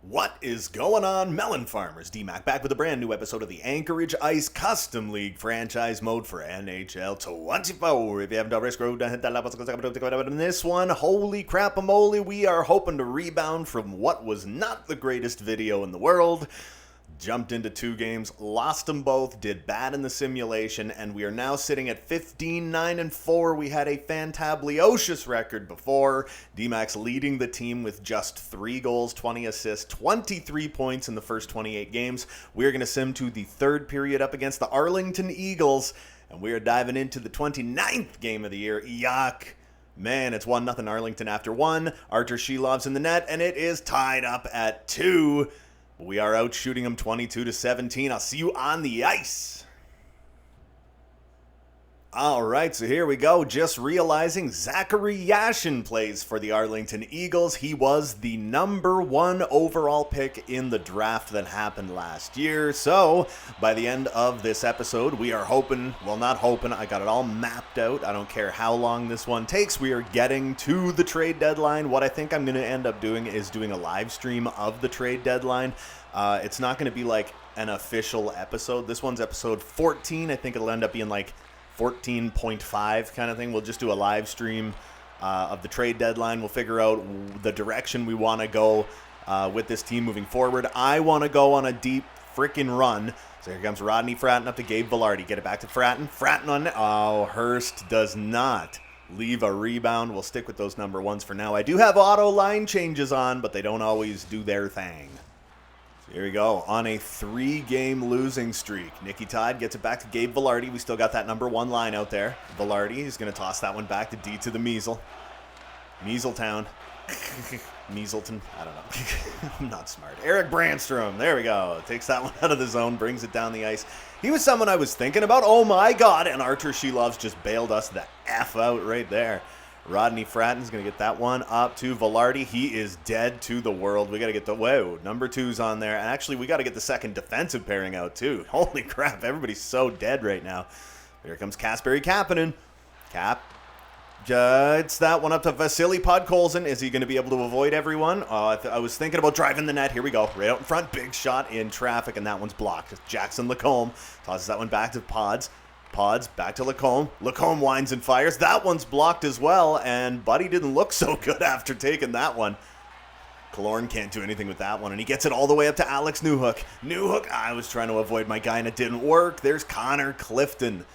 What is going on, melon farmers? D-Mac back with a brand new episode of the Anchorage Ice Custom League franchise mode for NHL 24. If you haven't already, scroll down, hit that like. In this one, holy crap-a-moly, we are hoping to rebound from what was not the greatest video in the world. Jumped into 2 games, lost them both, did bad in the simulation, and we are now sitting at 15-9-4. We had a fantablicious record before. D-Max leading the team with just 3 goals, 20 assists, 23 points in the first 28 games. We're going to sim to the third period up against the Arlington Eagles, and we are diving into the 29th game of the year. Yuck. Man, it's 1-0 Arlington after 1. Artur Shilov's in the net, and it is tied up at 2. We are out shooting them 22-17. I'll see you on the ice. All right, so here we go. Just realizing Zachary Yashin plays for the Arlington Eagles. He was the number 1 overall pick in the draft that happened last year. So by the end of this episode, we are hoping, well, not hoping, I got it all mapped out. I don't care how long this one takes. We are getting to the trade deadline. What I think I'm going to end up doing is doing a live stream of the trade deadline. It's not going to be like an official episode. This one's episode 14. I think it'll end up being like 14.5 kind of thing. We'll just do a live stream of the trade deadline. We'll figure out the direction we want to go with this team moving forward. I want to go on a deep freaking run. So here comes Rodney Fratton up to Gabe Vilardi. Get it back to Fratton. Fratton on net. Oh, Hurst does not leave a rebound. We'll stick with those number 1s for now. I do have auto line changes on, but they don't always do their thing. Here we go, on a 3-game losing streak. Nicky Todd gets it back to Gabe Vilardi. We still got that number 1 line out there. Vilardi is going to toss that one back to D to the Measle. Measletown. Measleton. I don't know. I'm not smart. Eric Brandstrom. There we go. Takes that one out of the zone, brings it down the ice. He was someone I was thinking about. Oh, my God. And Artur Shilov's just bailed us the F out right there. Rodney Fratton's going to get that one up to Vilardi. He is dead to the world. We got to get the, whoa, number 2's on there. And actually, we got to get the second defensive pairing out, too. Holy crap, everybody's so dead right now. Here comes Kasperi Kapanen. Cap gets that one up to Vasily Podkolzin. Is he going to be able to avoid everyone? I was thinking about driving the net. Here we go. Right out in front. Big shot in traffic, and that one's blocked. Jackson Lacombe tosses that one back to Pods. Pods back to Lacombe. Lacombe winds and fires. That one's blocked as well, and Buddy didn't look so good after taking that one. Killorn can't do anything with that one, and he gets it all the way up to Alex Newhook. Newhook, I was trying to avoid my guy, and it didn't work. There's Connor Clifton.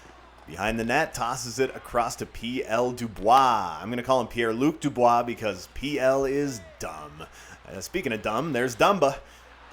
Behind the net, tosses it across to P.L. Dubois. I'm going to call him Pierre-Luc Dubois because P.L. is dumb. Speaking of dumb, there's Dumba.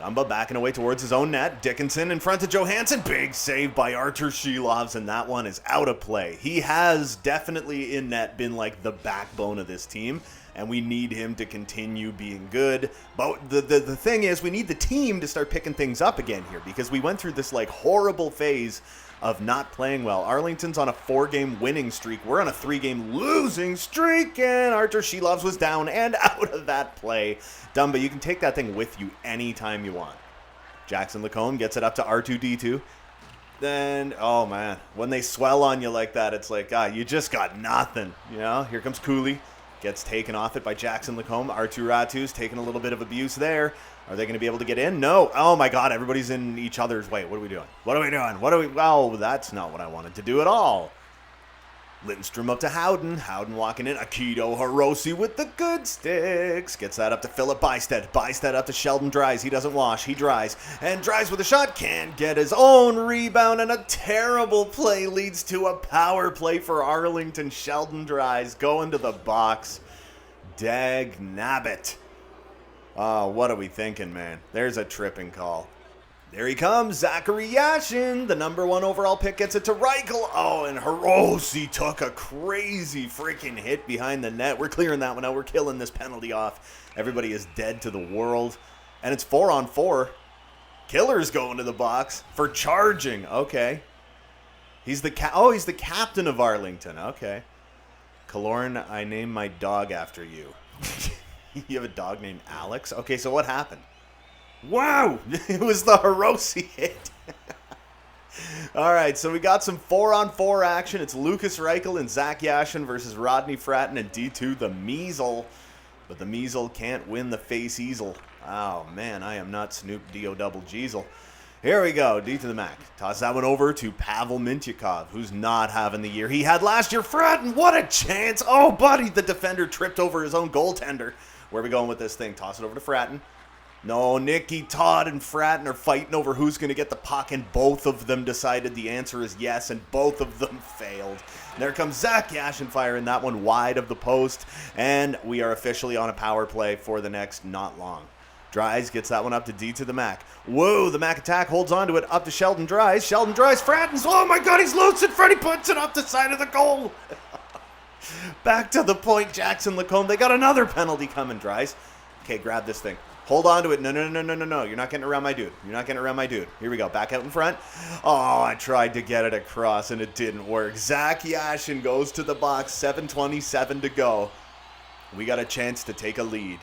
Dumba backing away towards his own net. Dickinson in front of Johansson. Big save by Artur Shilovs, and that one is out of play. He has definitely in net been like the backbone of this team, and we need him to continue being good. But the thing is, we need the team to start picking things up again here because we went through this like horrible phase of not playing well. Arlington's on a 4-game winning streak. We're on a 3-game losing streak, and Artur Shilovs was down and out of that play. Dumba, you can take that thing with you anytime you want. Jackson Lacombe gets it up to R2-D2. Then, oh man, when they swell on you like that, it's like, you just got nothing. You know, here comes Cooley. Gets taken off it by Jackson Lacombe. Artur Ratu's taking a little bit of abuse there. Are they going to be able to get in? No. Oh, my God. Everybody's in each other's way. What are we doing? What are we doing? Oh, that's not what I wanted to do at all. Lindstrom up to Howden. Howden walking in. Akito Hiroshi with the good sticks. Gets that up to Philip Bystead. Bystead up to Sheldon Dries. He doesn't wash. He dries. And Dries with a shot. Can't get his own rebound. And a terrible play leads to a power play for Arlington. Sheldon Dries going to the box. Dag nabbit. Oh, what are we thinking, man? There's a tripping call. There he comes, Zachary Yashin. The number 1 overall pick gets it to Reichel. Oh, and Hiroshi took a crazy freaking hit behind the net. We're clearing that one out. We're killing this penalty off. Everybody is dead to the world. And it's 4-on-4. Killer's going to the box for charging. Okay. He's the captain of Arlington. Okay. Killorn, I named my dog after you. You have a dog named Alex? Okay, so what happened? Wow! It was the Hiroshi hit. All right, so we got some 4-on-4 action. It's Lucas Reichel and Zach Yashin versus Rodney Fratton and D2 the Measle. But the Measle can't win the face easel. Oh, man, I am not Snoop D-O double Jeezel. Here we go, D to the Mac. Toss that one over to Pavel Mintyukov, who's not having the year he had last year. Fratton, what a chance. Oh, buddy, the defender tripped over his own goaltender. Where are we going with this thing? Toss it over to Fratton. No, Nicky Todd and Fratton are fighting over who's going to get the puck, and both of them decided the answer is yes, and both of them failed. And there comes Zach Yashin firing that one wide of the post, and we are officially on a power play for the next not long. Dries gets that one up to D to the Mac. Whoa, the Mac attack holds on to it up to Sheldon Dries. Sheldon Dries, Frattens. Oh my God, he's loose in front. He puts it up the side of the goal. Back to the point, Jackson Lacombe. They got another penalty coming, Dries. Okay, grab this thing. Hold on to it. No. You're not getting around my dude. Here we go. Back out in front. Oh, I tried to get it across, and it didn't work. Zach Yashin goes to the box. 7:27 to go. We got a chance to take a lead.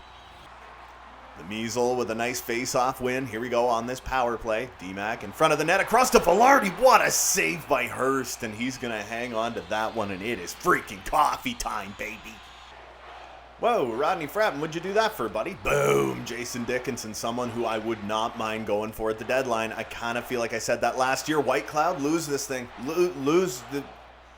The Measle with a nice face-off win. Here we go on this power play. D-Mac in front of the net, across to Velarde. What a save by Hurst, and he's going to hang on to that one, and it is freaking coffee time, baby. Whoa, Rodney Fratton, what'd you do that for, buddy? Boom, Jason Dickinson, someone who I would not mind going for at the deadline. I kind of feel like I said that last year. White Cloud, lose this thing. Lose the...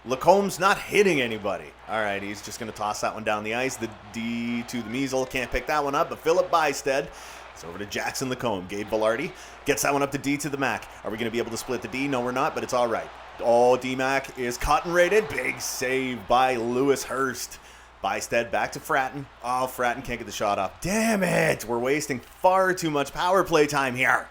Lacombe's not hitting anybody. All right, he's just going to toss that one down the ice. The D to the Measle. Can't pick that one up, but Philip Bystead. It's over to Jackson Lacombe. Gabe Velarde gets that one up to D to the Mac. Are we going to be able to split the D? No, we're not, but it's all right. Oh, D-Mac is caught and rated. Big save by Lewis Hurst. Bystead back to Fratton. Oh, Fratton can't get the shot off. Damn it. We're wasting far too much power play time here.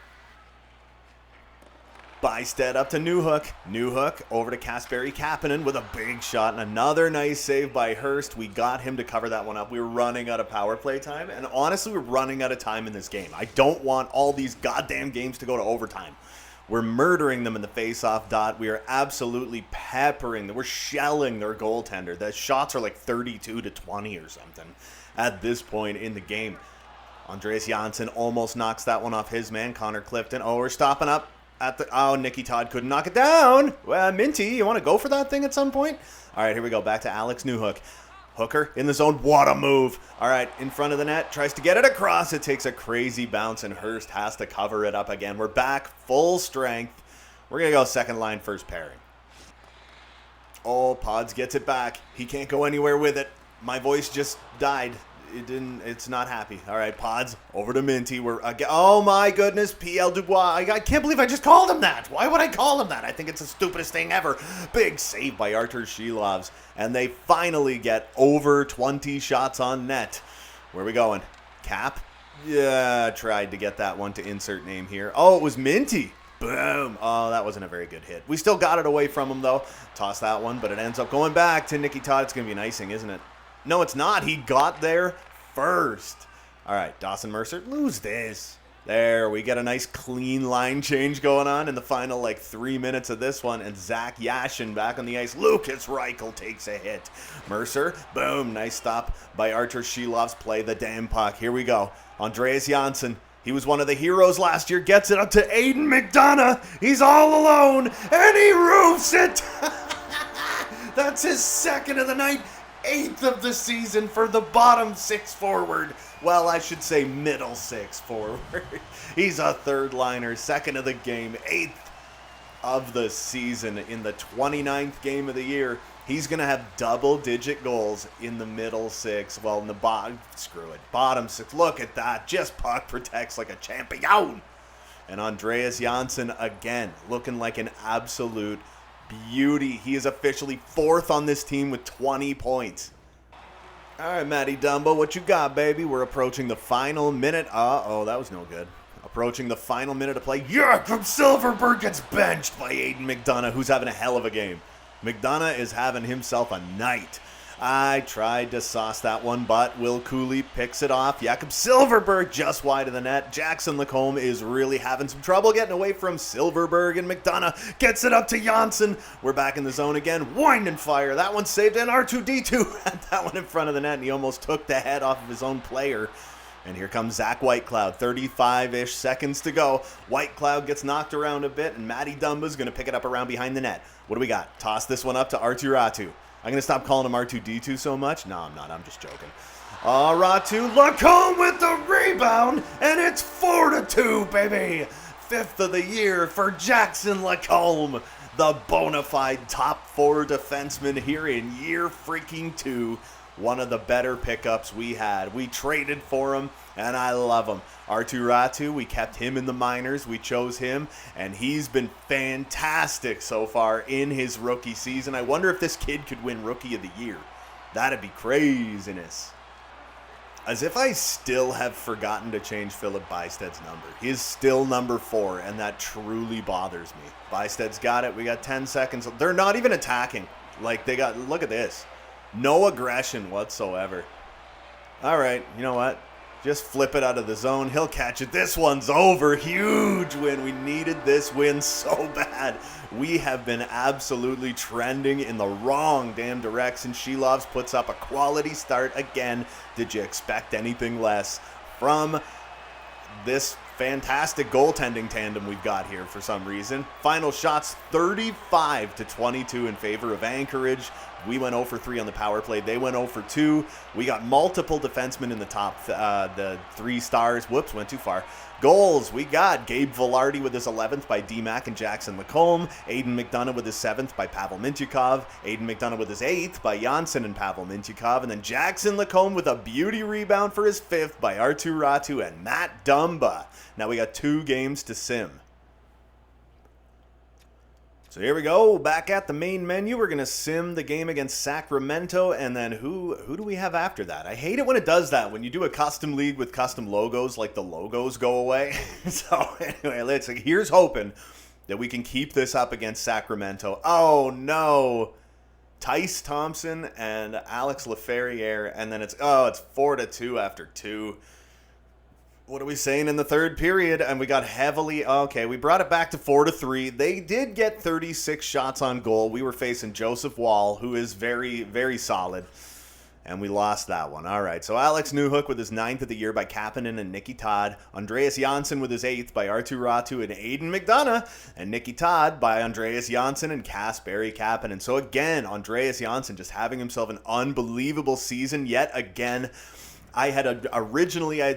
Bystead up to Newhook. Newhook over to Kasperi Kapanen with a big shot and another nice save by Hurst. We got him to cover that one up. We were running out of power play time, and honestly, we're running out of time in this game. I don't want all these goddamn games to go to overtime. We're murdering them in the face-off dot. We are absolutely peppering them. We're shelling their goaltender. The shots are like 32-20 or something at this point in the game. Andreas Janssen almost knocks that one off his man, Connor Clifton. Oh, we're stopping up. Nicky Todd couldn't knock it down. Well, Minty, you want to go for that thing at some point? All right, here we go. Back to Alex Newhook. Hooker in the zone. What a move. All right, in front of the net. Tries to get it across. It takes a crazy bounce, and Hurst has to cover it up again. We're back full strength. We're going to go second line, first pairing. Oh, Pods gets it back. He can't go anywhere with it. My voice just died. It's not happy. All right, Pods over to Minty. Oh my goodness, P.L. Dubois. I can't believe I just called him that. Why would I call him that? I think it's the stupidest thing ever. Big save by Artur Shilovs, and they finally get over 20 shots on net. Where are we going? Cap? Yeah, tried to get that one to insert name here. Oh, it was Minty. Boom. Oh, that wasn't a very good hit. We still got it away from him, though. Toss that one, but it ends up going back to Nicky Todd. It's going to be an icing, isn't it? No, it's not. He got there first. All right, Dawson Mercer, lose this. There, we get a nice clean line change going on in the final 3 minutes of this one, and Zach Yashin back on the ice. Lucas Reichel takes a hit. Mercer, boom, nice stop by Artur Shilovs. Play the damn puck. Here we go. Andreas Janssen, he was one of the heroes last year, gets it up to Aiden McDonough. He's all alone, and he roofs it. That's his second of the night. 8th of the season for the bottom six forward. Well, I should say middle six forward. He's a third liner, second of the game, 8th of the season in the 29th game of the year. He's going to have double-digit goals in the middle six. Well, in the bottom, screw it, bottom six. Look at that. Just puck protects like a champion. And Andreas Janssen, again, looking like an absolute beauty. He is officially 4th on this team with 20 points. All right, Matty Dumbo, what you got, baby? We're approaching the final minute. Oh, that was no good. Approaching the final minute of play. Jakob Silverberg gets benched by Aiden McDonough, who's having a hell of a game. McDonough is having himself a night. I tried to sauce that one, but Will Cooley picks it off. Jakob Silverberg just wide of the net. Jackson Lacombe is really having some trouble getting away from Silverberg, and McDonough gets it up to Janssen. We're back in the zone again. Wind and fire. That one saved, and R2-D2 had that one in front of the net, and he almost took the head off of his own player. And here comes Zach Whitecloud, 35-ish seconds to go. Whitecloud gets knocked around a bit, and Matty Dumba's going to pick it up around behind the net. What do we got? Toss this one up to Ratu. I'm going to stop calling him R2-D2 so much. No, I'm not. I'm just joking. Ratu Lacombe with the rebound, and it's 4-2, baby. 5th of the year for Jackson Lacombe, the bona fide top 4 defenseman here in year freaking 2. One of the better pickups we had. We traded for him, and I love him. Arttu Raty, we kept him in the minors. We chose him, and he's been fantastic so far in his rookie season. I wonder if this kid could win Rookie of the Year. That'd be craziness. As if I still have forgotten to change Philip Bysted's number. He is still number 4, and that truly bothers me. Bysted's got it. We got 10 seconds. They're not even attacking. Like, they got, look at this. No aggression whatsoever. All right, you know what? Just flip it out of the zone. He'll catch it. This one's over. Huge win. We needed this win so bad. We have been absolutely trending in the wrong damn direction. Shilovs puts up a quality start again. Did you expect anything less from this fantastic goaltending tandem we've got here for some reason? Final shots 35-22 in favor of Anchorage. We went 0 for 3 on the power play. They went 0 for 2. We got multiple defensemen in the top, the 3 stars. Whoops, went too far. Goals, we got Gabe Vilardi with his 11th by D-Mac and Jackson Lacombe. Aiden McDonough with his 7th by Pavel Mintyukov. Aiden McDonough with his 8th by Janssen and Pavel Mintyukov. And then Jackson Lacombe with a beauty rebound for his 5th by Arttu Raty and Matt Dumba. Now we got 2 games to sim. So here we go, back at the main menu. We're going to sim the game against Sacramento, and then who do we have after that? I hate it when it does that, when you do a custom league with custom logos, like the logos go away. So anyway, here's hoping that we can keep this up against Sacramento. Oh no, Tice Thompson and Alex Laferriere, and then it's 4-2 after 2. What are we saying in the third period? And we got heavily... Okay, we brought it back to 4-3. They did get 36 shots on goal. We were facing Joseph Wall, who is very, very solid. And we lost that one. All right, so Alex Newhook with his 9th of the year by Kapanen and Nicky Todd. Andreas Janssen with his 8th by Arttu Raty and Aiden McDonough. And Nicky Todd by Andreas Janssen and Kasperi Kapanen. So again, Andreas Janssen just having himself an unbelievable season yet again. I had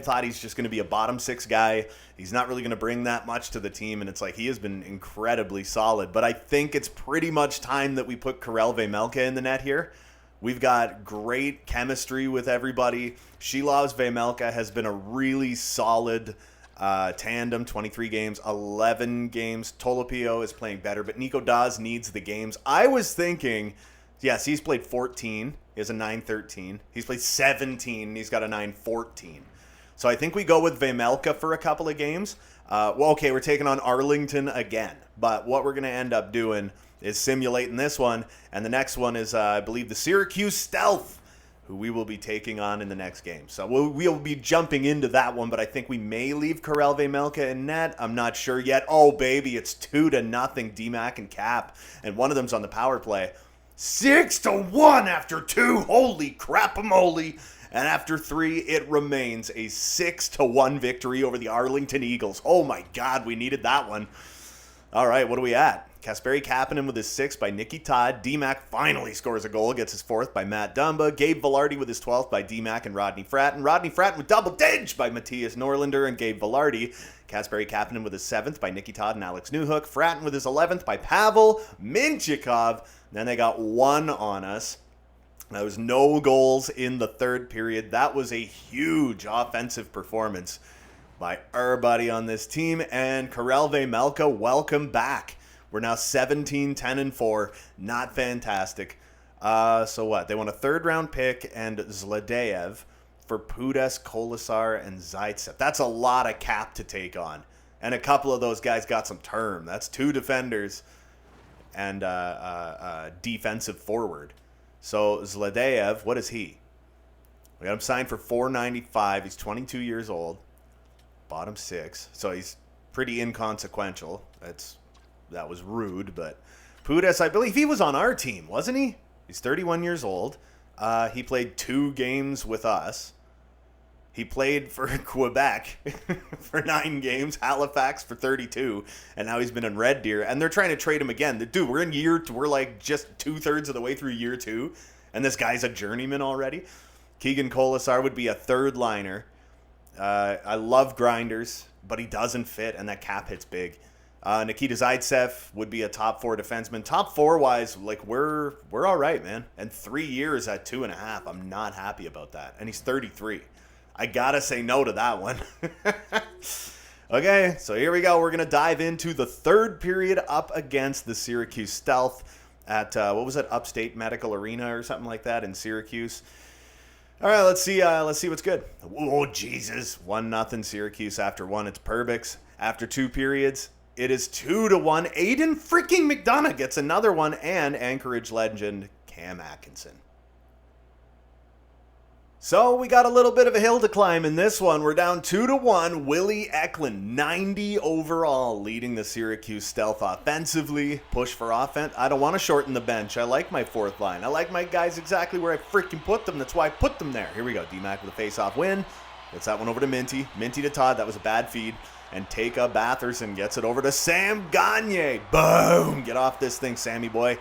thought he's just going to be a bottom 6 guy. He's not really going to bring that much to the team, and it's like he has been incredibly solid. But I think it's pretty much time that we put Karel Vejmelka in the net here. We've got great chemistry with everybody. Shilovs Vejmelka has been a really solid tandem. 23 games, 11 games. Tolopio is playing better, but Nico Daz needs the games. I was thinking, yes, he's played 14. He has a 9-13. He's played 17, and he's got a 9-14. So I think we go with Vejmelka for a couple of games. Okay, we're taking on Arlington again. But what we're going to end up doing is simulating this one. And the next one is, I believe, the Syracuse Stealth, who we will be taking on in the next game. So we'll be jumping into that one, but I think we may leave Karel Vejmelka in net. I'm not sure yet. Oh, baby, it's 2-0, D-Mac and Cap. And one of them's on the power play. 6-1 after 2. Holy crap-a-moly. And after 3, it remains a 6-1 victory over the Arlington Eagles. Oh my God, we needed that one. All right, what are we at? Kasperi Kapanen with his 6th by Nicky Todd. D-Mac finally scores a goal, gets his 4th by Matt Dumba. Gabe Vilardi with his 12th by D-Mac and Rodney Fratton. Rodney Fratton with double digits by Matthias Norlander and Gabe Vilardi. Kasperi Kapanen with his 7th by Nicky Todd and Alex Newhook. Fratton with his 11th by Pavel Mintyukov. Then they got 1 on us. There was no goals in the third period. That was a huge offensive performance by everybody on this team. And Karel Vejmelka, welcome back. We're now 17-10-4. Not fantastic. So what? They want a 3rd-round pick and Zladeyev for Pudas, Kolasar, and Zaitsev. That's a lot of cap to take on. And a couple of those guys got some term. That's 2 defenders and defensive forward. So Zladeyev, what is he? We got him signed for $495. He's 22 years old. Bottom 6. So he's pretty inconsequential. That was rude, but Pudas, I believe he was on our team, wasn't he? He's 31 years old. He played 2 games with us. He played for Quebec for 9 games, Halifax for 32, and now he's been in Red Deer, and they're trying to trade him again. Dude, we're like just 2/3 of the way through year 2, and this guy's a journeyman already. Keegan Kolasar would be a 3rd liner. I love grinders, but he doesn't fit, and that cap hit's big. Nikita Zaitsev would be a top 4 defenseman. Top 4 wise, like we're all right, man. And 3 years at 2.5, I'm not happy about that. And he's 33. I gotta say no to that one. Okay, so here we go. We're gonna dive into the third period up against the Syracuse Stealth at what was it, Upstate Medical Arena or something like that in Syracuse. All right, let's see what's good. Oh Jesus, 1-0 Syracuse after 1. It's Perbix. After 2 periods, it is 2-1. Aiden freaking McDonough gets another one, and Anchorage legend Cam Atkinson. So we got a little bit of a hill to climb in this one. We're down 2-1. Willie Eklund, 90 overall, leading the Syracuse Stealth offensively. Push for offense. I don't want to shorten the bench. I like my 4th line. I like my guys exactly where I freaking put them. That's why I put them there. Here we go. D-Mac with a face-off win. Gets that one over to Minty. Minty to Todd. That was a bad feed. And Taika Batherson gets it over to Sam Gagner. Boom! Get off this thing, Sammy boy.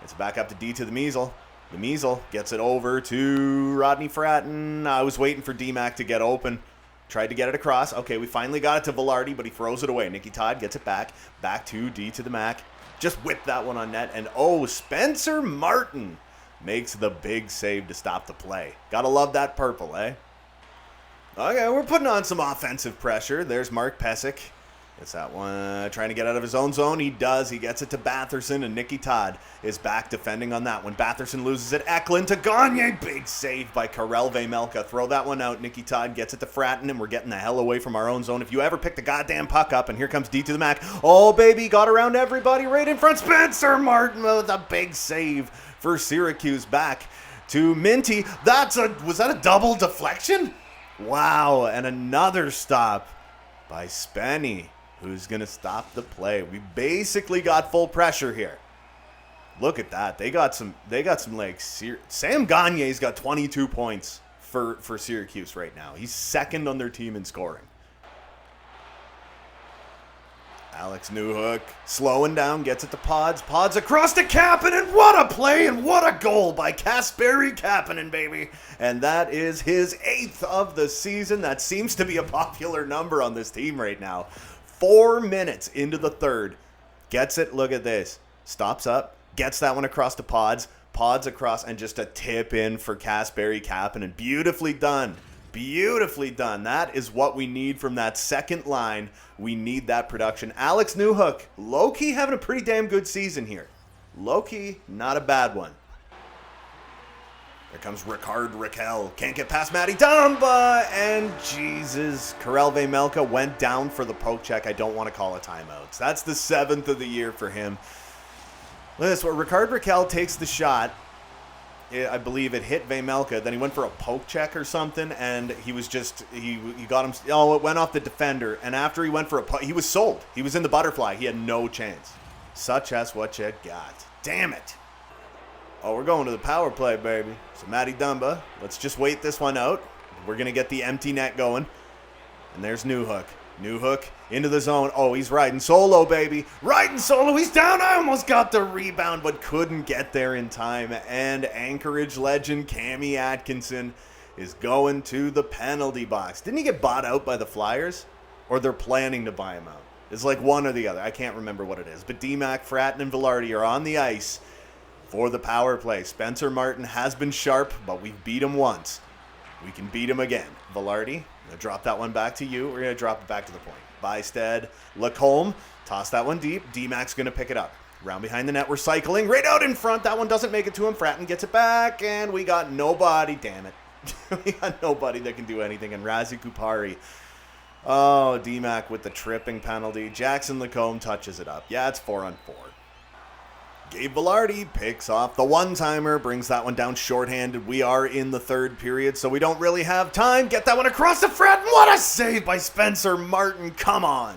It's back up to D to the Measle. The Measle gets it over to Rodney Fratton. I was waiting for D-Mac to get open. Tried to get it across. Okay, we finally got it to Velarde, but he throws it away. Nicky Todd gets it back. Back to D to the Mac. Just whip that one on net. And Spencer Martin makes the big save to stop the play. Gotta love that purple, eh? Okay, we're putting on some offensive pressure. There's Mark Pesic. Gets that one, trying to get out of his own zone. He does. He gets it to Batherson, and Nicky Todd is back defending on that one. Batherson loses it. Eklund to Gagner. Big save by Karel Vejmelka. Throw that one out. Nicky Todd gets it to Fratton, and we're getting the hell away from our own zone. If you ever pick the goddamn puck up, and here comes D to the Mac. Oh, baby, got around everybody right in front. Spencer Martin with a big save for Syracuse. Back to Minty. Was that a double deflection? Wow, and another stop by Spenny, who's going to stop the play. We basically got full pressure here. Look at that. They got some like Sam Gagner's got 22 points for Syracuse right now. He's second on their team in scoring. Alex Newhook slowing down, gets it to Pods. Pods across to Kapanen. What a play and what a goal by Kasperi Kapanen, baby. And that is his 8th of the season. That seems to be a popular number on this team right now. 4 minutes into the third. Gets it. Look at this. Stops up. Gets that one across to Pods. Pods across and just a tip in for Kasperi Kapanen. Beautifully done. Beautifully done. That is what we need from that second line. We need that production. Alex Newhook, low-key having a pretty damn good season here. Low-key, not a bad one. There comes Ricard Raquel. Can't get past Matty Dumba. And Jesus, Karel Vejmelka went down for the poke check. I don't want to call a timeout. That's the 7th of the year for him. Look at this. Ricard Raquel takes the shot. I believe it hit Vejmelka. Then he went for a poke check or something, and he was just he got him. Oh, it went off the defender. And after he went for he was sold. He was in the butterfly. He had no chance. Such as what you got. Damn it. Oh, we're going to the power play, baby. So Matty Dumba, let's just wait this one out. We're gonna get the empty net going. And there's Newhook. Newhook into the zone. Oh, he's riding solo, baby. Riding solo. He's down. I almost got the rebound, but couldn't get there in time. And Anchorage legend Cammy Atkinson is going to the penalty box. Didn't he get bought out by the Flyers? Or they're planning to buy him out? It's like one or the other. I can't remember what it is. But D-Mac, Fratton, and Velarde are on the ice for the power play. Spencer Martin has been sharp, but we've beat him once. We can beat him again. Velarde, I'm going to drop that one back to you. We're going to drop it back to the point. Bysted, Lacombe, toss that one deep. D-Mac's going to pick it up. Round behind the net, we're cycling. Right out in front. That one doesn't make it to him. Fratton gets it back, and we got nobody. Damn it. We got nobody that can do anything. And Razi Kupari. Oh, D-Mac with the tripping penalty. Jackson Lacombe touches it up. Yeah, it's 4-on-4. Gabe Velarde picks off the one-timer, brings that one down shorthanded. We are in the third period, so we don't really have time. Get that one across the Fratton. What a save by Spencer Martin. Come on.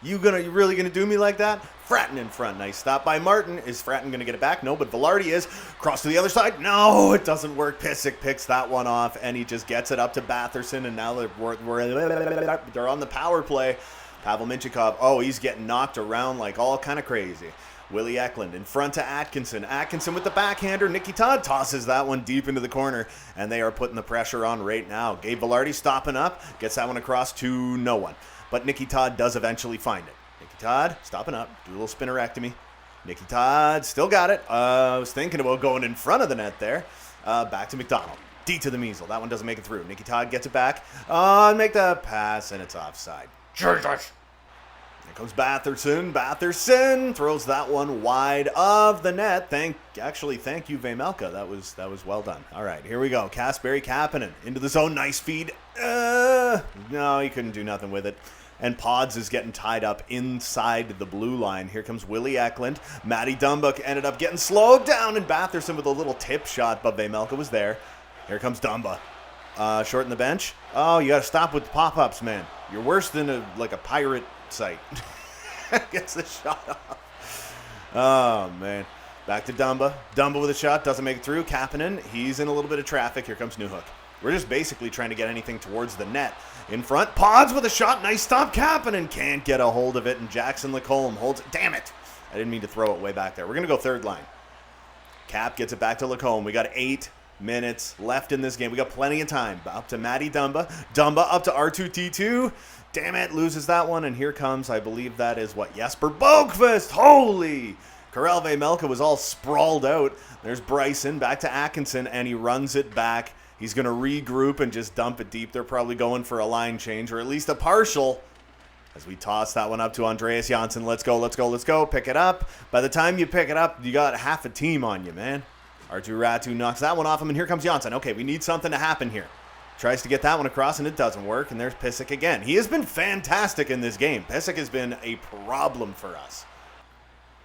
You really gonna do me like that? Fratton in front. Nice stop by Martin. Is Fratton going to get it back? No, but Velarde is. Cross to the other side. No, it doesn't work. Pisick picks that one off, and he just gets it up to Batherson, and now they're on the power play. Pavel Mintyukov, oh, he's getting knocked around like all kind of crazy. Willie Eklund in front to Atkinson. Atkinson with the backhander. Nicky Todd tosses that one deep into the corner, and they are putting the pressure on right now. Gabe Vilardi stopping up, gets that one across to no one. But Nicky Todd does eventually find it. Nicky Todd stopping up, do a little spinnerectomy. Nicky Todd still got it. I was thinking about going in front of the net there. Back to McDonald. D to the measle. That one doesn't make it through. Nicky Todd gets it back. Make the pass, and it's offside. Jesus! Here comes Batherson. Batherson throws that one wide of the net. Thank you, Vejmelka. That was well done. All right, here we go. Kasperi Kapanen into the zone. Nice feed. No, he couldn't do nothing with it. And Pods is getting tied up inside the blue line. Here comes Willie Eklund. Matty Dumba ended up getting slowed down, and Batherson with a little tip shot, but Vejmelka was there. Here comes Dumba. Short in the bench. Oh, you got to stop with the pop-ups, man. You're worse than a pirate site. Gets the shot off. Oh, man. Back to Dumba. Dumba with a shot. Doesn't make it through. Kapanen. He's in a little bit of traffic. Here comes Newhook. We're just basically trying to get anything towards the net. In front. Pods with a shot. Nice stop. Kapanen can't get a hold of it. And Jackson Lacombe holds it. Damn it. I didn't mean to throw it way back there. We're going to go third line. Cap gets it back to Lacombe. We got 8 minutes left in this game. We got plenty of time. Up to Matty Dumba. Dumba up to R2-T2. Damn it, loses that one. And here comes, I believe that is what, Jesper Boqvist. Holy! Karel Vejmelka was all sprawled out. There's Bryson back to Atkinson, and he runs it back. He's going to regroup and just dump it deep. They're probably going for a line change, or at least a partial. As we toss that one up to Andreas Janssen. Let's go, let's go, let's go. Pick it up. By the time you pick it up, you got half a team on you, man. Arttu Räty knocks that one off him, and here comes Janssen. Okay, we need something to happen here. Tries to get that one across, and it doesn't work, and there's Pysyk again. He has been fantastic in this game. Pysyk has been a problem for us.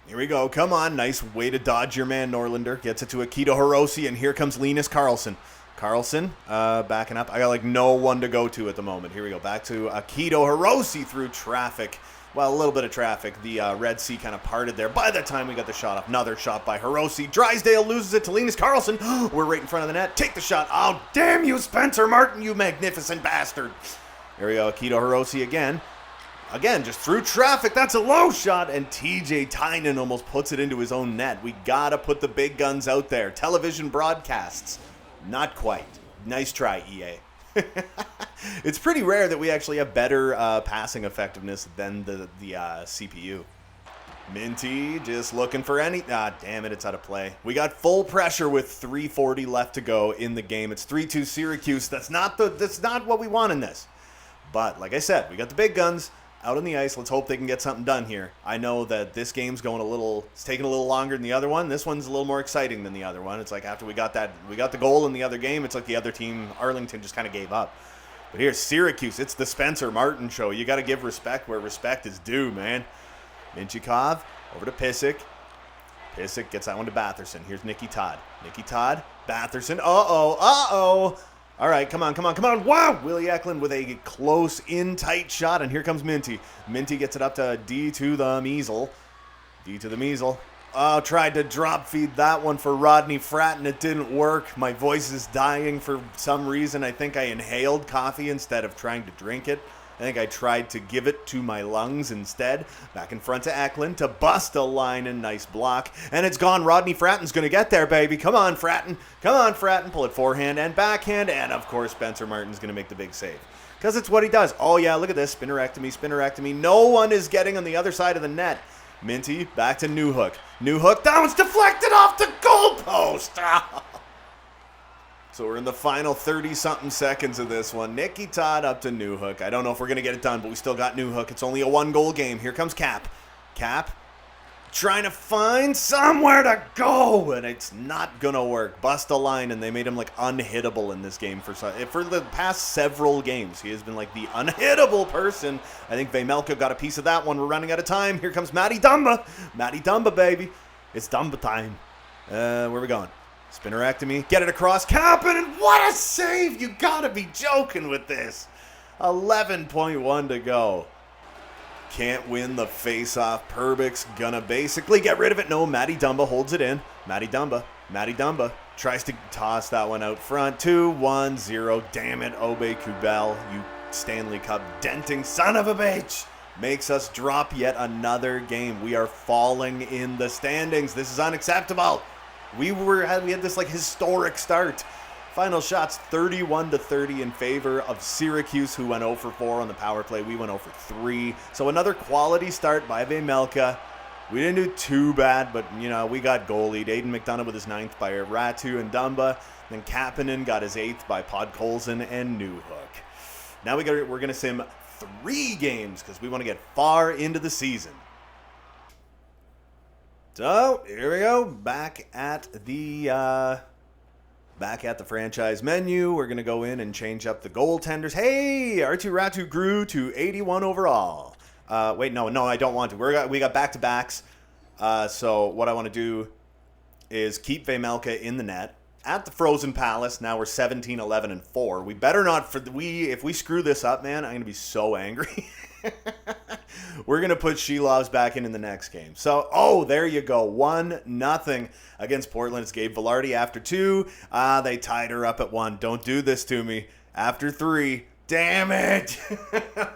Here we go. Come on. Nice way to dodge your man, Norlinder. Gets it to Akito Hirose, and here comes Linus Karlsson. Karlsson backing up. I got no one to go to at the moment. Here we go. Back to Akito Hirose through traffic. Well, a little bit of traffic. The Red Sea kind of parted there. By the time we got the shot off, another shot by Hirose. Drysdale loses it to Linus Karlsson. We're right in front of the net. Take the shot. Oh, damn you, Spencer Martin, you magnificent bastard. There we go. Akito Hirose again. Again, just through traffic. That's a low shot. And TJ Tynan almost puts it into his own net. We got to put the big guns out there. Television broadcasts. Not quite. Nice try, EA. It's pretty rare that we actually have better passing effectiveness than the CPU. Minty just looking for any... damn it, it's out of play. We got full pressure with 3:40 left to go in the game. It's 3-2 Syracuse. That's not what we want in this. But like I said, we got the big guns out on the ice. Let's hope they can get something done here. I know that this game's it's taking a little longer than the other one. This one's a little more exciting than the other one. It's like after we got the goal in the other game, it's like the other team, Arlington, just kind of gave up. But here's Syracuse. It's the Spencer Martin show. You got to give respect where respect is due, man. Mintyukov over to Pysyk. Pysyk gets that one to Batherson. Here's Nicky Todd. Nicky Todd, Batherson. Uh-oh. All right, come on. Wow! Willie Eklund with a close, in-tight shot, and here comes Minty. Minty gets it up to D to the measle. Oh, tried to drop feed that one for Rodney Fratton. It didn't work. My voice is dying for some reason. I think I inhaled coffee instead of trying to drink it. I think I tried to give it to my lungs instead. Back in front to Eklund to bust a line and nice block. And it's gone. Rodney Fratton's going to get there, baby. Come on, Fratton. Pull it forehand and backhand. And, of course, Spencer Martin's going to make the big save. Because it's what he does. Oh, yeah, look at this. Spinnerectomy. No one is getting on the other side of the net. Minty back to Newhook. That one's deflected off the goalpost. So we're in the final 30-something seconds of this one. Nicky Todd up to Newhook. I don't know if we're going to get it done, but we still got Newhook. It's only a 1-goal game. Here comes Cap. Trying to find somewhere to go, and it's not going to work. Bust a line, and they made him unhittable in this game for the past several games. He has been the unhittable person. I think Vejmelka got a piece of that one. We're running out of time. Here comes Matty Dumba, baby. It's Dumba time. Where are we going? Spinnerectomy. Get it across. Kapanen. What a save. You got to be joking with this. 11.1 to go. Can't win the face-off. Perbik's gonna basically get rid of it. No, Matty Dumba holds it in. Matty Dumba tries to toss that one out front. 2-1-0. Damn it, Obe Kubel, you Stanley Cup denting son of a bitch. makes us drop yet another game. We are falling in the standings. This is unacceptable. We had this like historic start. Final shots 31-30 in favor of Syracuse, who went 0 for 4 on the power play. We went 0 for 3. So another quality start by Vejmelka. We didn't do too bad, but we got goalied. Aiden McDonough with his 9th by Ratu and Dumba. Then Kapanen got his 8th by Podkolzin and Newhook. Now we're going to sim 3 games because we want to get far into the season. So here we go, back at the franchise menu. We're going to go in and change up the goaltenders. Hey, Arttu Ratu grew to 81 overall. Wait, no, I don't want to. We got back-to-backs. So what I want to do is keep Vejmelka in the net. At the Frozen Palace, now we're 17, 11, and 4. We better not, if we screw this up, man, I'm going to be so angry. We're going to put Shilovs back in the next game. So, there you go. 1-0 against Portland. It's Gabe Vilardi after 2. They tied her up at 1. Don't do this to me. After 3. Damn it.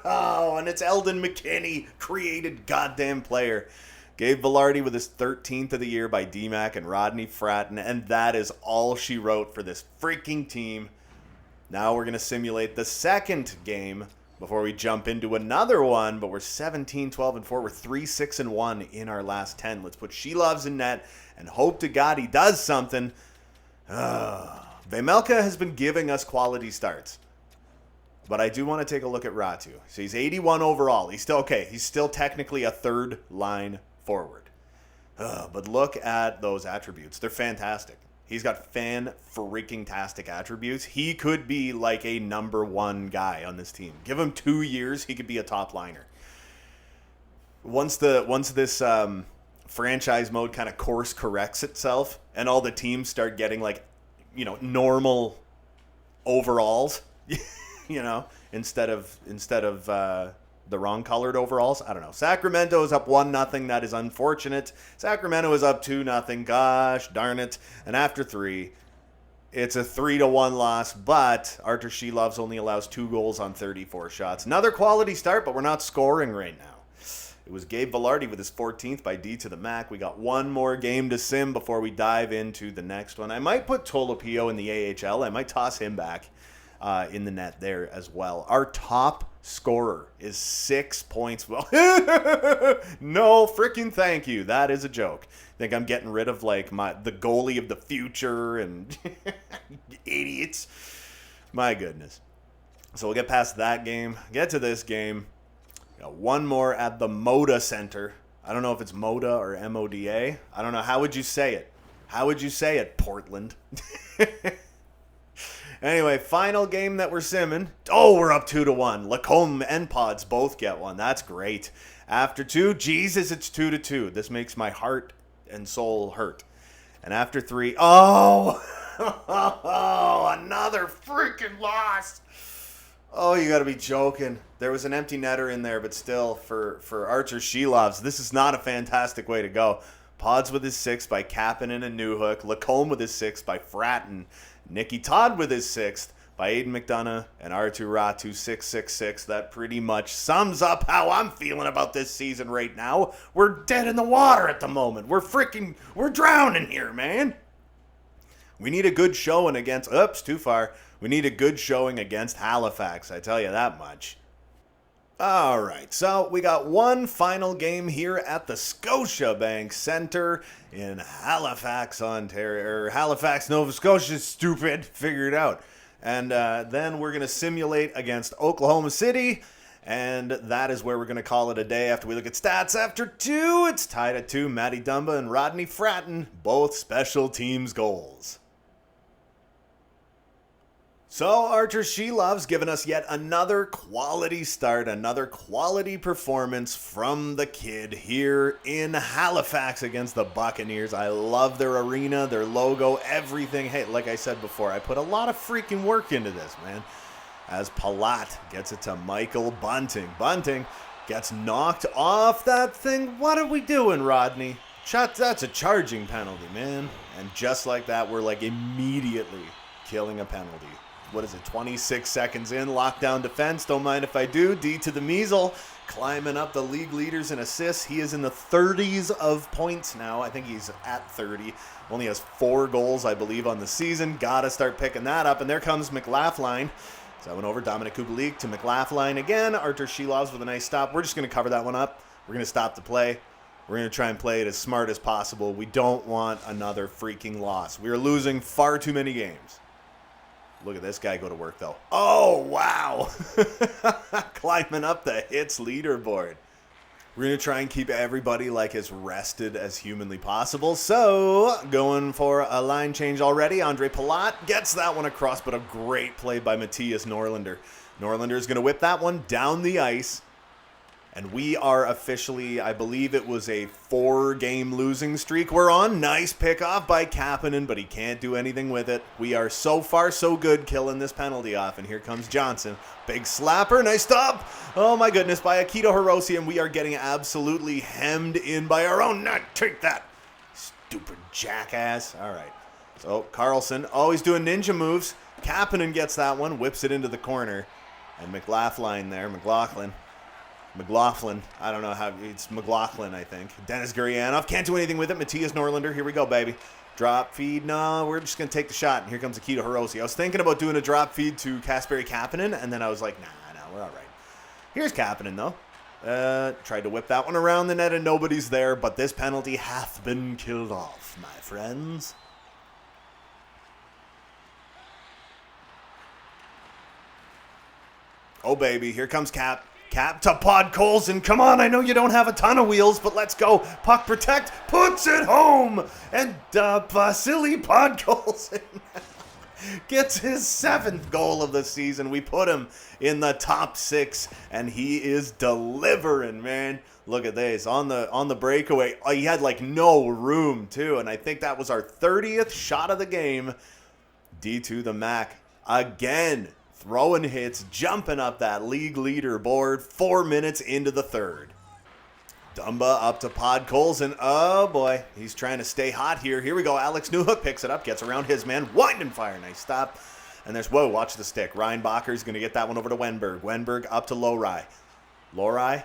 And it's Eldon McKinney, created goddamn player. Gabe Vilardi with his 13th of the year by DMAC and Rodney Fratton. And that is all she wrote for this freaking team. Now we're going to simulate the second game before we jump into another one, but we're 17, 12, and 4. We're 3, 6, and 1 in our last 10. Let's put Shilovs in net and hope to God he does something. Vejmelka has been giving us quality starts, but I do want to take a look at Ratu. So he's 81 overall. He's still okay. He's still technically a third line forward. But look at those attributes. They're fantastic. He's got fan-freaking-tastic attributes. He could be like a number 1 guy on this team. Give him 2 years, he could be a top liner. Once this franchise mode kind of course corrects itself and all the teams start getting like, normal overalls, instead of the wrong colored overalls. I don't know. Sacramento is up 1-0. That is unfortunate. Sacramento is up 2-0. Gosh darn it. And after 3, it's a 3-1 loss, but Artur Shilovs only allows 2 goals on 34 shots. Another quality start, but we're not scoring right now. It was Gabe Vilardi with his 14th by D to the Mac. We got one more game to sim before we dive into the next one. I might put Tolopio in the AHL. I might toss him back in the net there as well. Our top scorer is 6 points. Well, no freaking thank you. That is a joke. Think I'm getting rid of like the goalie of the future and idiots. My goodness. So we'll get past that game. Get to this game. Got one more at the Moda Center. I don't know if it's Moda or MODA. I don't know. How would you say it? How would you say it, Portland? Anyway, final game that we're simming. Oh, we're up 2-1. Lacombe and Pods both get one. That's great. After 2, Jesus, it's 2-2. This makes my heart and soul hurt. And after 3, oh, another freaking loss. Oh, you got to be joking. There was an empty netter in there, but still, for Artur Shilovs, this is not a fantastic way to go. Pods with his 6th by Kapanen and Newhook. Lacombe with his 6th by Fratton. Nicky Todd with his 6th by Aiden McDonough and Arttu Ratu 666. That pretty much sums up how I'm feeling about this season right now. We're dead in the water at the moment. We're drowning here, man. We need a good showing against, oops, too far. We need a good showing against Halifax, I tell you that much. All right, so we got one final game here at the Scotiabank Center in Halifax, Ontario. Or Halifax, Nova Scotia, stupid. Figure it out. And then we're going to simulate against Oklahoma City. And that is where we're going to call it a day after we look at stats. After 2, it's tied at 2. Matty Dumba and Rodney Fratton, both special teams goals. So Artur Shilovs giving us yet another quality start, another quality performance from the kid here in Halifax against the Buccaneers. I love their arena, their logo, everything. Hey, like I said before, I put a lot of freaking work into this, man. As Palat gets it to Michael Bunting. Bunting gets knocked off that thing. What are we doing, Rodney? That's a charging penalty, man. And just like that, we're like immediately killing a penalty. What is it, 26 seconds in, lockdown defense, don't mind if I do, D to the measle, climbing up the league leaders in assists. He is in the 30s of points now. I think he's at 30. Only has 4 goals, I believe, on the season. Gotta start picking that up. And there comes McLaughlin. So I went over Dominic Kubalik to McLaughlin again. Artur Shilovs with a nice stop. We're just going to cover that one up. We're going to stop the play. We're going to try and play it as smart as possible. We don't want another freaking loss. We are losing far too many games. Look at this guy go to work, though. Oh, wow. Climbing up the hits leaderboard. We're going to try and keep everybody like as rested as humanly possible. So, going for a line change already. Andre Palat gets that one across, but a great play by Matthias Norlinder. Norlinder is going to whip that one down the ice. And we are officially, I believe it was a 4-game losing streak we're on. Nice pickoff by Kapanen, but he can't do anything with it. We are so far so good killing this penalty off. And here comes Johnson. Big slapper. Nice stop. Oh my goodness, by Akito Hirose. And we are getting absolutely hemmed in by our own net. Take that, stupid jackass. All right. So Carlson, always doing ninja moves. Kapanen gets that one, whips it into the corner. And McLaughlin, I don't know how, it's McLaughlin, I think. Dennis Gurianov, can't do anything with it. Matthias Norlinder, here we go, baby. Drop feed, no, we're just going to take the shot. And here comes Akito Hirose. I was thinking about doing a drop feed to Kasperi Kapanen, and then I was like, nah, we're all right. Here's Kapanen, though. Tried to whip that one around the net, and nobody's there, but this penalty hath been killed off, my friends. Oh, baby, here comes Cap to Podkolzin. Come on, I know you don't have a ton of wheels, but let's go. Puck protect, puts it home. And Vasily Podkolzin gets his 7th goal of the season. We put him in the top 6, and he is delivering, man. Look at this. On the breakaway, he had like no room, too. And I think that was our 30th shot of the game. D2 the Mac again. Throwing hits, jumping up that league leaderboard 4 minutes into the third. Dumba up to Podkolzin. Oh, boy. He's trying to stay hot here. Here we go. Alex Newhook picks it up, gets around his man. Wind and fire. Nice stop. And there's, whoa, watch the stick. Ryan Bacher's going to get that one over to Wenberg. Wenberg up to Lohrei. Lohrei,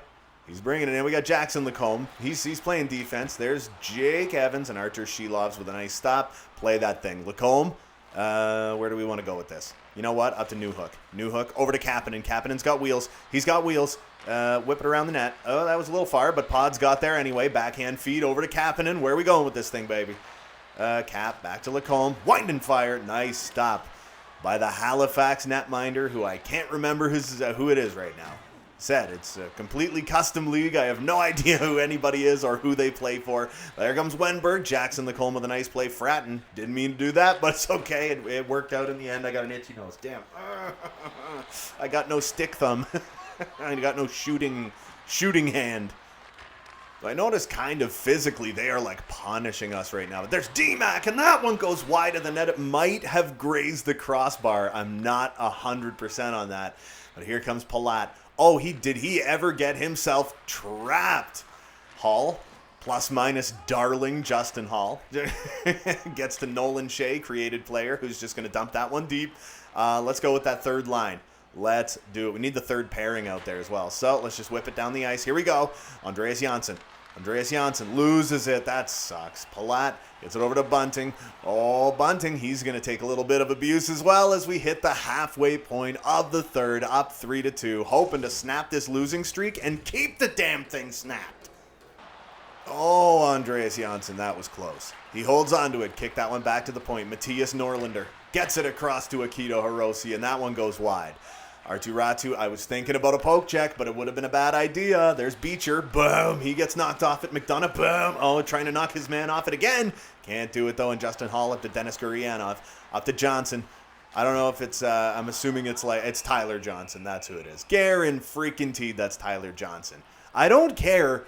he's bringing it in. We got Jackson Lacombe. He's playing defense. There's Jake Evans and Artur Shilovs with a nice stop. Play that thing. Lacombe, where do we want to go with this? You know what? Up to Newhook. Newhook over to Kapanen. Kapanen's got wheels. He's got wheels. Whip it around the net. Oh, that was a little far, but Pod's got there anyway. Backhand feed over to Kapanen. Where are we going with this thing, baby? Cap back to Lacombe. Wind and fire. Nice stop by the Halifax netminder, who I can't remember who it is right now. Said it's a completely custom league. I have no idea who anybody is or who they play for. There comes Wenberg. Jackson Lacombe with a nice play. Fratton didn't mean to do that, but it's okay. It worked out in the end. I got an itchy nose. Damn. I got no stick thumb. I got no shooting hand. I notice kind of physically they are like punishing us right now. But there's D-Mac, and that one goes wide of the net. It might have grazed the crossbar. I'm not 100% on that. But here comes Palat. Oh, did he ever get himself trapped? Hall, plus minus darling Justin Hall. Gets to Nolan Shea, created player, who's just going to dump that one deep. Let's go with that third line. Let's do it. We need the third pairing out there as well. So let's just whip it down the ice. Here we go. Andreas Janssen. Andreas Janssen loses it. That sucks. Palat gets it over to Bunting. Oh, Bunting, he's going to take a little bit of abuse as well as we hit the halfway point of the third, up 3-2, hoping to snap this losing streak and keep the damn thing snapped. Oh, Andreas Janssen, that was close. He holds on to it. Kick that one back to the point. Matthias Norlinder gets it across to Akito Hirose, and that one goes wide. Arttu Ratu, I was thinking about a poke check, but it would have been a bad idea. There's Beecher. Boom. He gets knocked off at McDonough. Boom. Oh, trying to knock his man off it again. Can't do it, though. And Justin Hall up to Dennis Gurianov. Up to Johnson. I don't know if it's, I'm assuming it's Tyler Johnson. That's who it is. Garen freaking Teed, that's Tyler Johnson. I don't care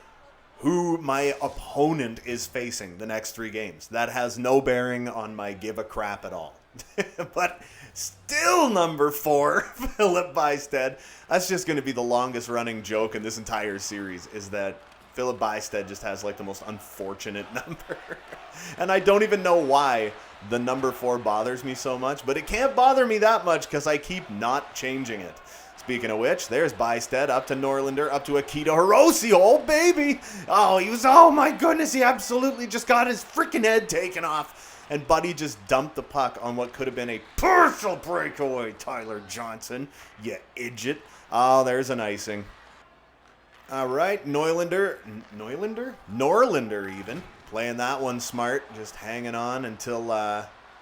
who my opponent is facing the next 3 games. That has no bearing on my give a crap at all. But still number 4, Philip Bystead. That's just going to be the longest running joke in this entire series, is that Philip Bystead just has like the most unfortunate number. And I don't even know why the number 4 bothers me so much, but it can't bother me that much because I keep not changing it. It's Speaking of which, there's Bystead up to Norlander, up to Akita Hiroshi. Oh, baby. Oh my goodness, he absolutely just got his freaking head taken off. And Buddy just dumped the puck on what could have been a partial breakaway. Tyler Johnson, you idiot. Oh, there's an icing. All right, Norlander even, playing that one smart, just hanging on until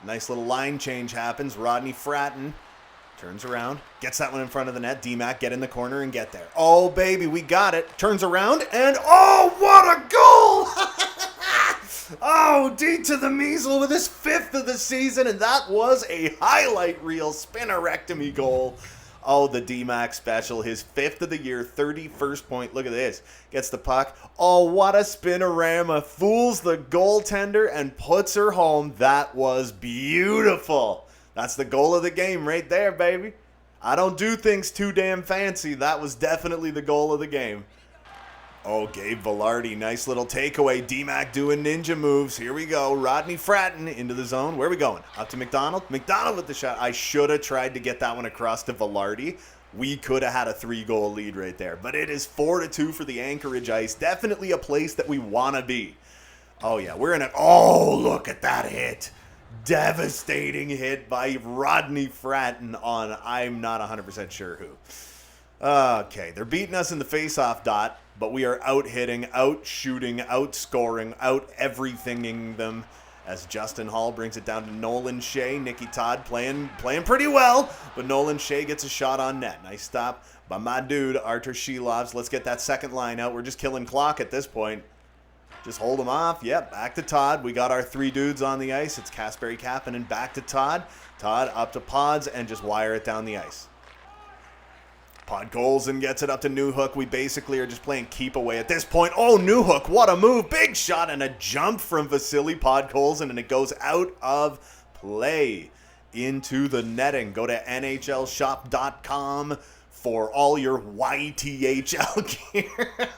nice little line change happens. Rodney Fratton turns around, gets that one in front of the net. D-Mac, get in the corner and get there. Oh, baby, we got it. Turns around, and oh, what a goal! Oh, D to the measle with his 5th of the season, and that was a highlight reel spinerectomy goal. Oh, the D-Mac special, his 5th of the year, 31st point. Look at this. Gets the puck. Oh, what a spinorama. Fools the goaltender and puts her home. That was beautiful. That's the goal of the game right there, baby. I don't do things too damn fancy. That was definitely the goal of the game. Oh, Gabe Vilardi, nice little takeaway. D-Mac doing ninja moves. Here we go. Rodney Fratton into the zone. Where are we going? Up to McDonald. McDonald with the shot. I should have tried to get that one across to Vilardi. We could have had a 3-goal lead right there. But it is 4-2 for the Anchorage Ice. Definitely a place that we want to be. Oh, yeah. We're in a... Oh, look at that hit. Devastating hit by Rodney Fratton on... I'm not 100% sure who. Okay, they're beating us in the face-off dot, but we are out-hitting, out-shooting, out-scoring, out-everythinging them as Justin Hall brings it down to Nolan Shea. Nicky Todd playing pretty well, but Nolan Shea gets a shot on net. Nice stop by my dude, Artur Shilovs. Let's get that second line out. We're just killing clock at this point. Just hold him off. Yep, back to Todd. We got our 3 dudes on the ice. It's Kasperi Kapanen back to Todd. Todd up to Pods and just wire it down the ice. Podkolzin gets it up to Newhook. We basically are just playing keep away at this point. Oh, Newhook, what a move. Big shot and a jump from Vasily Podkolzin, and it goes out of play into the netting. Go to NHLshop.com for all your YTHL gear.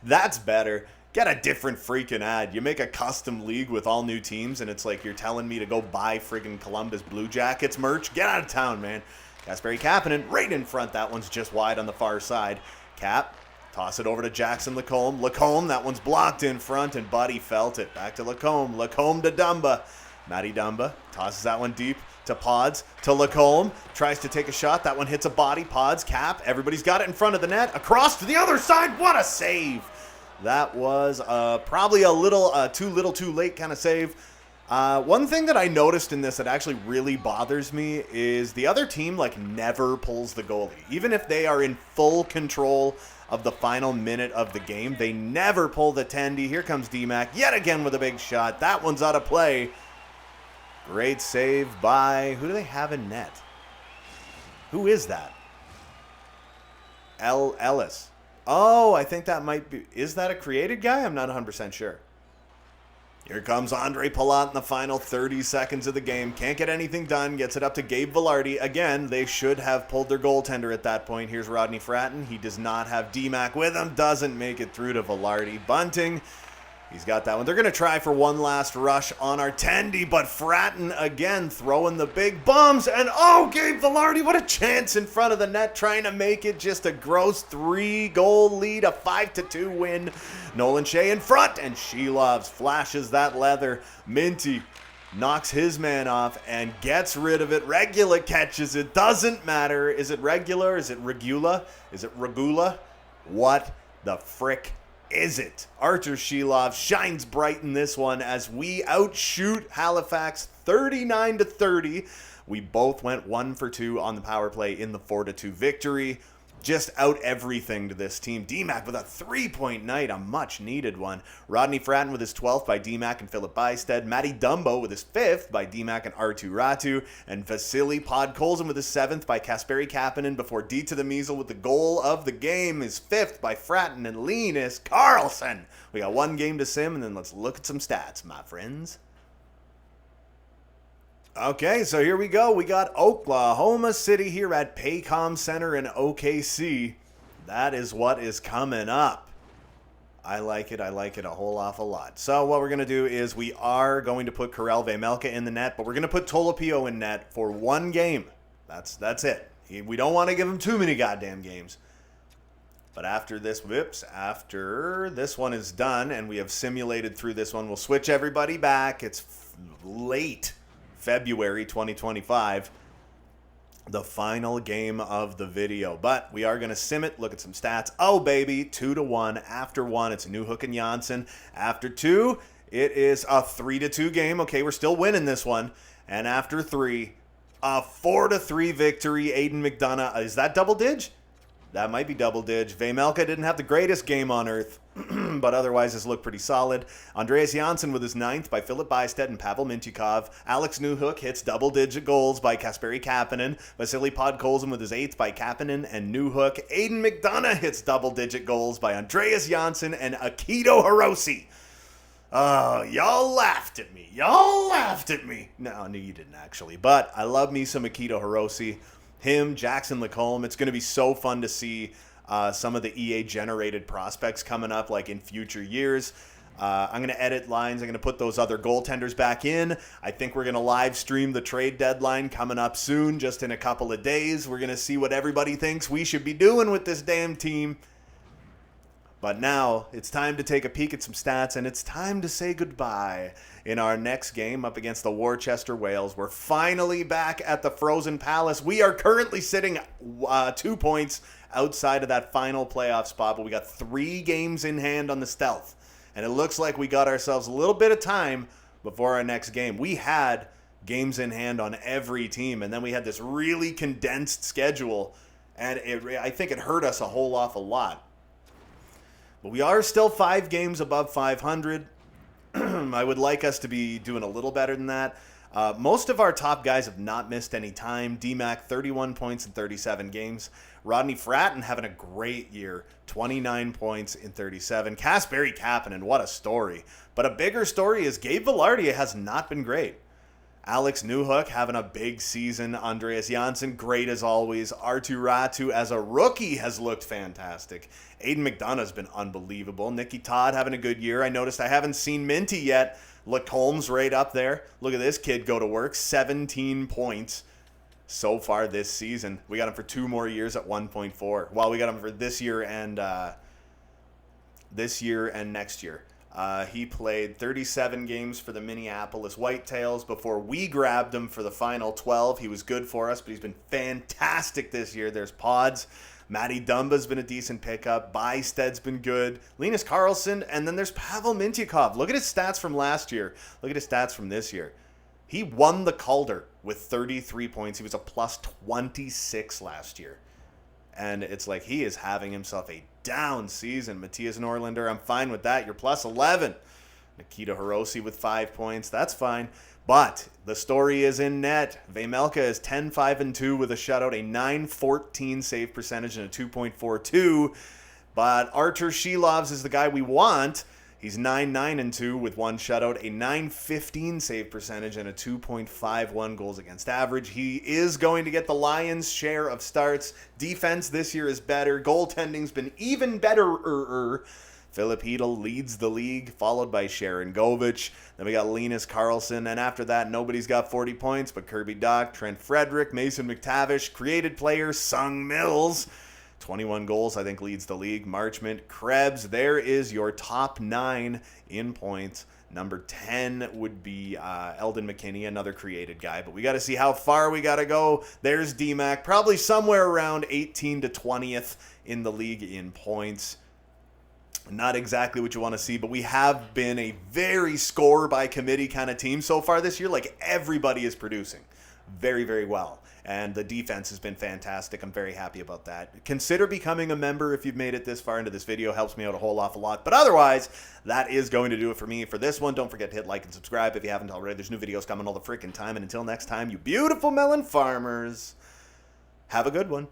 That's better. Get a different freaking ad. You make a custom league with all new teams, and it's like you're telling me to go buy friggin' Columbus Blue Jackets merch. Get out of town, man. Kasperi Kapanen right in front. That one's just wide on the far side. Cap, toss it over to Jackson Lacombe. Lacombe, that one's blocked in front, and Buddy felt it. Back to Lacombe. Lacombe to Dumba. Matty Dumba tosses that one deep to Pods, to Lacombe. Tries to take a shot. That one hits a body. Pods, Cap. Everybody's got it in front of the net. Across to the other side. What a save. That was probably a little too late kind of save. One thing that I noticed in this that actually really bothers me is the other team never pulls the goalie. Even if they are in full control of the final minute of the game, they never pull the tendy. Here comes D-Mac yet again with a big shot. That one's out of play. Great save by... Who do they have in net? Who is that? Ellis. Oh, I think that might be... Is that a created guy? I'm not 100% sure. Here comes Andre Palat in the final 30 seconds of the game. Can't get anything done. Gets it up to Gabe Vilardi. Again, they should have pulled their goaltender at that point. Here's Rodney Fratton. He does not have D-Mac with him. Doesn't make it through to Vilardi. Bunting. He's got that one. They're going to try for one last rush on our tendy, but Fratton again throwing the big bombs. And oh, Gabe Vilardi, what a chance in front of the net, trying to make it just a gross 3-goal lead, a 5-2 win. Nolan Shea in front, and Shilovs flashes that leather. Minty knocks his man off and gets rid of it. Regula catches it. Doesn't matter. Is it regular? Is it regula? Is it regula? What the frick is it? Artur Shilov shines bright in this one as we outshoot Halifax 39-30. We both went 1 for 2 on the power play in the 4-2 victory. Just out everything to this team. D-Mac with a 3-point night, a much-needed one. Rodney Fratton with his 12th by D-Mac and Philip Bystead. Matty Dumbo with his 5th by D-Mac and Artu Ratu. And Vasily Podkolzin with his 7th by Kasperi Kapanen before D to the measle with the goal of the game. His 5th by Fratton and Linus Carlson. We got one game to sim, and then let's look at some stats, my friends. Okay, so here we go. We got Oklahoma City here at Paycom Center in OKC. That is what is coming up. I like it a whole awful lot. So what we're going to do is we are going to put Karel Vejmelka in the net, but we're going to put Tolopio in net for one game. That's it. We don't want to give him too many goddamn games. But after this one is done and we have simulated through this one, we'll switch everybody back. It's late February 2025. The final game of the video. But we are going to sim it, look at some stats. Oh, baby, 2-1. After 1, it's Newhook and Janssen. After 2, it is a 3-2 game. Okay, we're still winning this one. And after 3, a 4-3 victory. Aiden McDonough. Is that double dig? That might be double dig. Vejmelka didn't have the greatest game on earth, but otherwise has looked pretty solid. Andreas Janssen with his 9th by Philip Bystedt and Pavel Mintyukov. Alex Newhook hits double-digit goals by Kasperi Kapanen. Vasily Podkolzin with his 8th by Kapanen and Newhook. Aiden McDonough hits double-digit goals by Andreas Janssen and Akito Hirose. Oh, y'all laughed at me. No, you didn't actually. But I love me some Akito Hirose. Him, Jackson Lacombe. It's going to be so fun to see some of the EA-generated prospects coming up like in future years. I'm going to edit lines. I'm going to put those other goaltenders back in. I think we're going to live stream the trade deadline coming up soon, just in a couple of days. We're going to see what everybody thinks we should be doing with this damn team. But now it's time to take a peek at some stats, and it's time to say goodbye. In our next game up against the Worcester Whales, we're finally back at the Frozen Palace. We are currently sitting 2 points outside of that final playoff spot, but we got 3 games in hand on the Stealth. And it looks like we got ourselves a little bit of time before our next game. We had games in hand on every team, and then we had this really condensed schedule, and I think it hurt us a whole awful lot. But we are still 5 games above 500. I would like us to be doing a little better than that. Most of our top guys have not missed any time. DMAC, 31 points in 37 games. Rodney Fratton having a great year, 29 points in 37. Kasperi Kapanen, what a story. But a bigger story is Gabe Vilardi has not been great. Alex Newhook having a big season. Andreas Janssen, great as always. Arttu Ratu as a rookie has looked fantastic. Aiden McDonough's been unbelievable. Nicky Todd having a good year. I noticed I haven't seen Minty yet. Lacombe's right up there. Look at this kid go to work. 17 points so far this season. We got him for 2 more years at 1.4. Well, we got him for this year and next year. He played 37 games for the Minneapolis Whitetails before we grabbed him for the final 12. He was good for us, but he's been fantastic this year. There's Pods. Matty Dumba's been a decent pickup. Bysted's been good. Linus Karlsson, and then there's Pavel Mintyukov. Look at his stats from last year. Look at his stats from this year. He won the Calder with 33 points. He was a plus 26 last year. And it's like he is having himself a down season. Matthias Norlinder, I'm fine with that. You're plus 11. Nikita Hirose with 5 points. That's fine. But the story is in net. Vejmelka is 10-5-2 with a shutout, a .914 save percentage, and a 2.42. But Artur Shilovs is the guy we want. He's 9-9-2 with 1 shutout, a .915 save percentage, and a 2.51 goals against average. He is going to get the Lions' share of starts. Defense this year is better. Goaltending's been even better. Philip Hedl leads the league, followed by Sharon Govich. Then we got Linus Karlsson, and after that, nobody's got 40 points but Kirby Dach, Trent Frederick, Mason McTavish, created player Sung Mills. 21 goals, I think, leads the league. Marchment, Krebs, there is your top 9 in points. Number 10 would be Eldon McKinney, another created guy. But we got to see how far we got to go. There's DMAC, probably somewhere around 18 to 20th in the league in points. Not exactly what you want to see, but we have been a very score-by-committee kind of team so far this year. Like, everybody is producing very, very well. And the defense has been fantastic. I'm very happy about that. Consider becoming a member if you've made it this far into this video. Helps me out a whole awful lot. But otherwise, that is going to do it for me for this one. Don't forget to hit like and subscribe if you haven't already. There's new videos coming all the freaking time. And until next time, you beautiful melon farmers, have a good one.